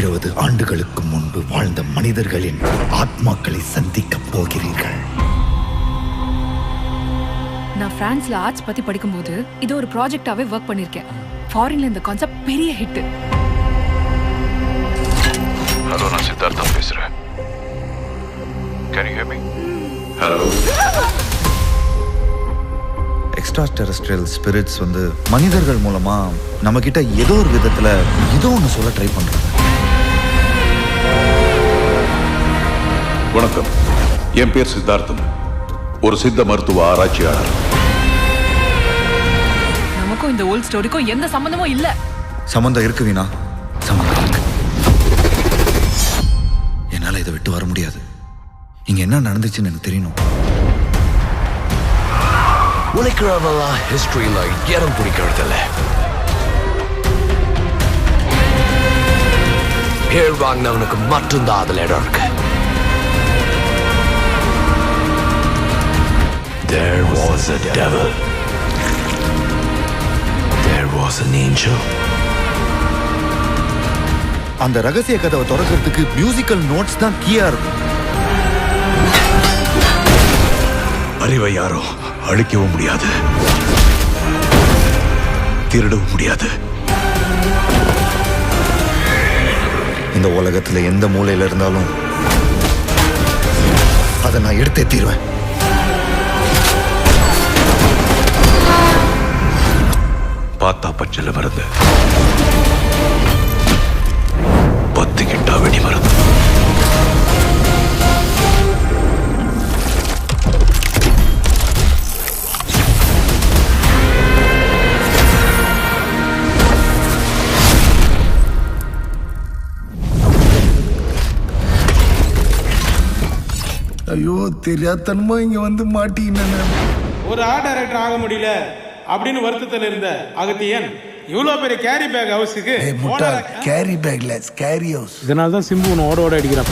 20 ஆண்டுகளுக்கு முன்பு வாழ்ந்த மனிதர்களின் ஆத்மாக்களை சந்திக்கப் போகிறீர்கள். நான் பிரான்ஸ்ல ஆர்ட்ஸ் பத்தி படிக்கும்போது இது ஒரு ப்ராஜெக்டாவே ஒர்க் பண்ணிருக்கேன். ஃபாரின்ல இந்த கான்செப்ட் பெரிய ஹிட். ஹலோ, நான் சித்தார்த்தம் பேசுறேன். Can you hear me? Hello. Extra terrestrial spirits மனிதர்கள் மூலமா நம்ம கிட்ட ஏதோ ஒரு விதத்துல ஏதோ ஒன்று சொல்ல ட்ரை பண்றாங்க. வணக்கம், என் பேர் சித்தார்த்தம், ஒரு சித்த மருத்துவ ஆராய்ச்சியாளர். நமக்கும் இந்த ஓல்ட் ஸ்டோரிக்கும் எந்த சம்பந்தமும் இல்ல. சம்பந்தம் இருக்கு வீணா, சம்பந்தம் இருக்கு. என்னால இதை விட்டு வர முடியாது. இங்க என்ன நடந்துச்சுன்னு எனக்கு தெரியணும். உழைக்கிறவெல்லாம் ஹிஸ்டரியில இடம் பிடிக்கிறதில்ல. பேர் வாங்கினவனுக்கு மட்டும்தான் அதுல இடம் இருக்கு. There was a devil. There was an angel. அந்த ரகசிய கதவை திறக்கிறதுக்கு மியூசிக்கல் நோட்ஸ் தான் கீயா இருக்கும். அறிவை யாரும் அழிக்கவும் முடியாது, திருடவும் முடியாது. இந்த உலகத்துல எந்த மூலையில இருந்தாலும் அதை நான் எடுத்தே தீருவேன். பார்த்தா பச்சல மருந்து, பத்து கிட்டா வெடி மருந்து. ஐயோ, தெரியாதனமா இங்க மாட்டிக்கினேன். ஒரு ஆர்ட் டைரக்டர் ஆக முடியல அப்படின்னு வருத்தத்தில் இருந்த அகத்தியன் இவ்வளவு பெரிய கேரி பேக் ஹவுஸுக்கு கேரி பேக்ல கேரி ஹவுஸ். இதனால தான் சிம்பு ஓட அடிக்கிறான்.